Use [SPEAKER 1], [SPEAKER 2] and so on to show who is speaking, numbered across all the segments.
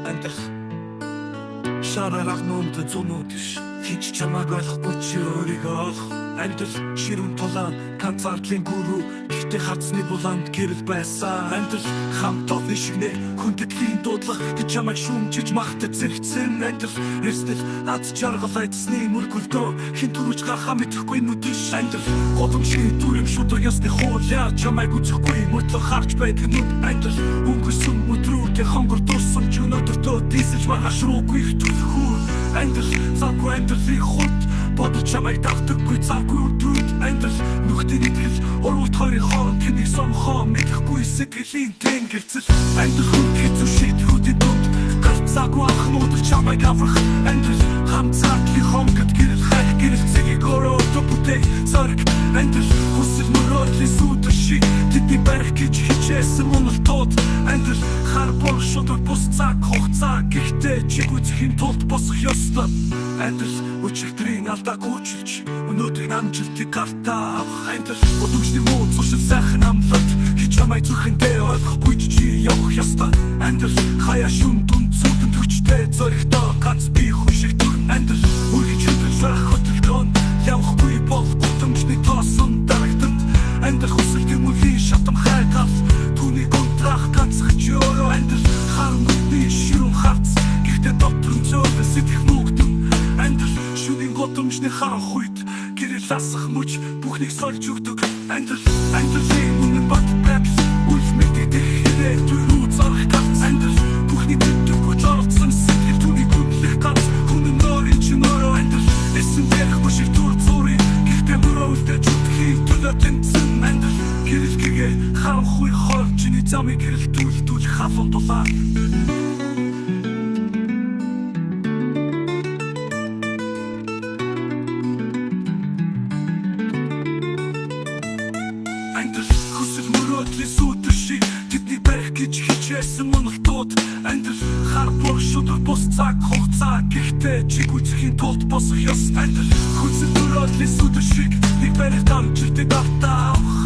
[SPEAKER 1] Андах шарарах нүнд зүүнүүдш хич чамайг олохгүй чи өөрийгөө олох. Андах ширүүн тулаан ганцаардлын гүрүү гэхдээ хацны буланд гэрэл байсан. Андах хамт олон шигнэ хүндэтгэлийн дуудлага гэж чамайг шүүмжиж махтад зэрэгцэн. Андах эрсдэл над жаргал айдсны мөргөлдөө хин түрүүж гарахаа мэдэхгүй нүдш. Андах годомшиг дүрэм шудраг ясны хуулиар чамайг үзэхгүй мөртлөө харж байдаг нүд. Андах өнгөрсөн өдрүүдээ хонгор дурсан ч өнөөдөртөө дийсэж магашруугүй төлхүү. Андах завгүй андахыг хурд бодож чамайг дагтаггүй завгүй өдрүүд. Андах нүхтэн итгэл урууд хоёрын хооронд тэнийг сомхоо мэдэхгүй сэтгэлийн тэнгэрцэл. Андах хүндэтгэл шийдвэрүүдийн дунд гарцаагүй анхнууд чамайг аврах. Андах хамцаатлын хонгод гэрэл хайх гэрэл цэгийг өөрөө бүтээ зориг. Андах хүсэл мөрөөдлийн сүдэр шиг тэдний барих гэж хичээсэн уналтууд. Андах хар бор шудраг бус цаг хугацаа гэхдээ чиг үзэхийн тулд босох ёстой. Андах өчигдрийн алдааг уучлж өнөөдрийн амжилтыг гартаа авах. Андах удамшны муу зуршил сайхан амлалт гэж чамайг зүрхэндээ ойлгохгүй чи явах ёстой. Андах хаяа шүн дүн зүтэн төгчтэй зоригтой ганц би хүн шиг дүрм. Андах үргэж хөдөлгөх хөдөлгөөн явахгүй бол удамшны тоосон дарагтанд. Андах хүсэл гэмүлийн шатам хайгал түүнийг унтрах ганцх чи өөрөө. Андах харамтны ширүүн харц гэхдээ дотор нь зөөлөн сэтгэх нүгдэн. Андах шүнийн годомжны харанх үед гэрэл асах мөч бүхнийг сольж өгдөг. Андах үнэн бат бэпс үл мэддэг хэрэг түрүү зарах ганц. Андах бүхний мэддэг хүч орцсон сэтгэл түүнийг үнэлэх ганц хүн нөрийн чи нөрөө. Андах эсэн дээрх мөшиг түр зурын гэхдээ мөрөөдөө чүтгэхийн төлөө тэнцэн. Андах гэрэл гэгээ харанх үе хор чиний замыг гэрэл дүүлдүүлэх халуун дулаа. Хүсэл мөрөөдлийн сүдэр шиг тэдний барих гэж хичээсэн уналтууд. Андах хар бор шудраг бус цаг хугацаа гэхдээ чиг үзэхийн тулд босох ёстой. Андах хүсэл мөрөөдлийн сүдэр шиг нэг барих дамжиртыг автаа авах.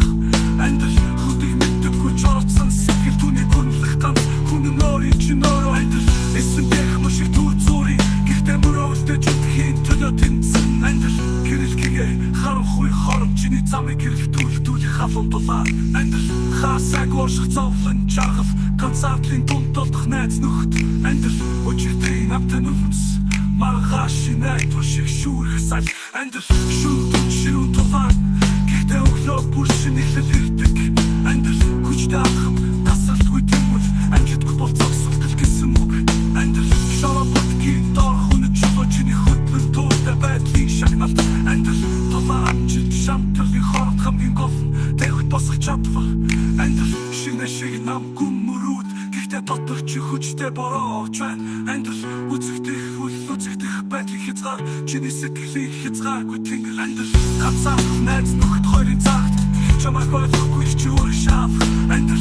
[SPEAKER 1] Андах хүдэг мэддэггүй чорцсон сэтгэл түүнийг үнэлэх ганц хүн нөрийн чи нөрөө. Андах эсэн дээрх мөшиг түр зурын гэхдээ мөрөөдөө чүтгэхийн төлөө тэнцэн. Андах гэрэл гэгээ харанх үе хоромж чиний замыг гэрэл дүүлдүүлэх халуун дулаа. Андах хаасайг уурших зовлон жаргал ганцаардлын дунд толдох найз нөхд. Андах өчигдрийн амтан өвс маргааш найдвар шиг шүүрэх сал. Андах ширүүн тулаан гэхдээ өглөө бүр шинэхлэл ирдэг. Андах хүчтэй алхам тасалгүй тэмэл амжилтгүй бол зогсолтол гэсэн үг. Андах шорооботгийн дор хүнэж чулуу чиний хөдлөн тууртай байдлыг шагналт. Андах тулаан амжилт шамталын хооронд хамгийн гол тэгт босох чадвар. Андах шинэ шиг намгүй мөрүүд гэхдээ дотор чи хүчтэй борооч байна. Андах үзэгдэх байдлыг хязгаар чиний сэтгэлийг хязгааргүй тэнгэр. Андах ганцаарх найз нөхд хоёрын цагт чамайг ойлгохгүй чи өөрөө шаав. Андах